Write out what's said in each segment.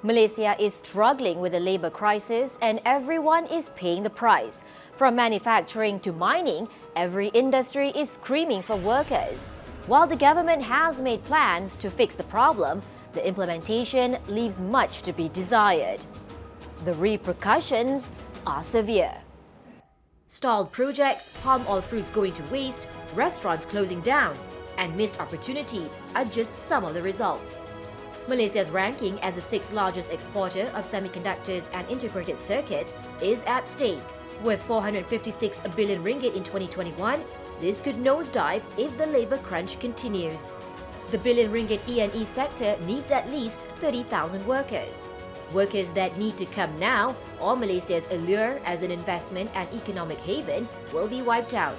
Malaysia is struggling with the labour crisis and everyone is paying the price. From manufacturing to mining, every industry is screaming for workers. While the government has made plans to fix the problem, the implementation leaves much to be desired. The repercussions are severe. Stalled projects, palm oil fruits going to waste, restaurants closing down, and missed opportunities are just some of the results. Malaysia's ranking as the sixth largest exporter of semiconductors and integrated circuits is at stake. With 456 billion ringgit in 2021, this could nosedive if the labour crunch continues. The billion ringgit E&E sector needs at least 30,000 workers. Workers that need to come now, or Malaysia's allure as an investment and economic haven will be wiped out.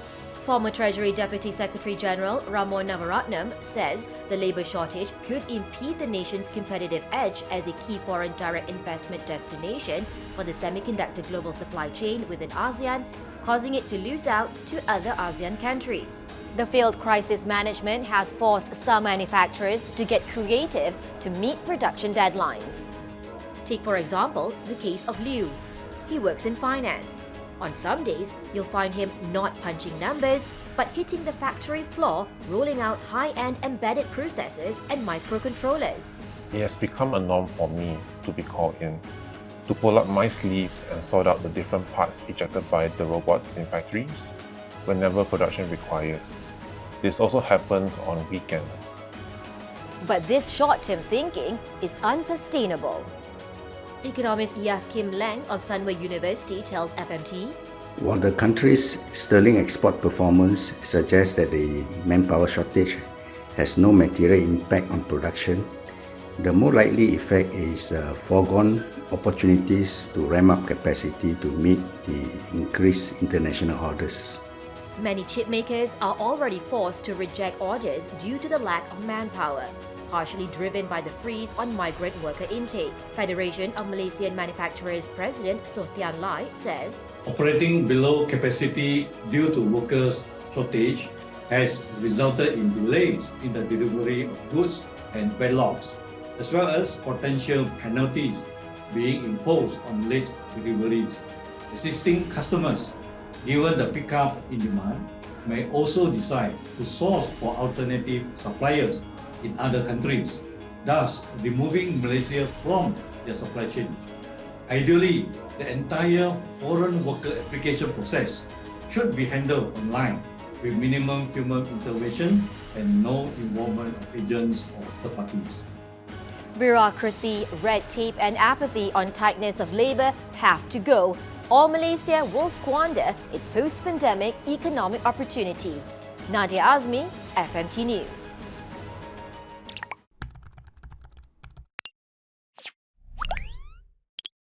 Former Treasury Deputy Secretary General Ramon Navaratnam says the labour shortage could impede the nation's competitive edge as a key foreign direct investment destination for the semiconductor global supply chain within ASEAN, causing it to lose out to other ASEAN countries. The failed crisis management has forced some manufacturers to get creative to meet production deadlines. Take, for example, the case of Liu. He works in finance. On some days, you'll find him not punching numbers, but hitting the factory floor, rolling out high-end embedded processors and microcontrollers. It has become a norm for me to be called in, to pull up my sleeves and sort out the different parts ejected by the robots in factories whenever production requires. This also happens on weekends. But this short-term thinking is unsustainable. Economist Yah Kim Lang of Sunway University tells FMT, while the country's sterling export performance suggests that the manpower shortage has no material impact on production, the more likely effect is foregone opportunities to ramp up capacity to meet the increased international orders. Many chip makers are already forced to reject orders due to the lack of manpower, partially driven by the freeze on migrant worker intake. Federation of Malaysian Manufacturers President Sotian Lai says, operating below capacity due to workers' shortage has resulted in delays in the delivery of goods and backlogs, as well as potential penalties being imposed on late deliveries. Existing customers, given the pickup in demand, may also decide to source for alternative suppliers in other countries, thus removing Malaysia from their supply chain. Ideally, the entire foreign worker application process should be handled online with minimum human intervention and no involvement of agents or third parties. Bureaucracy, red tape and apathy on tightness of labour have to go, or Malaysia will squander its post-pandemic economic opportunity. Nadia Azmi, FMT News.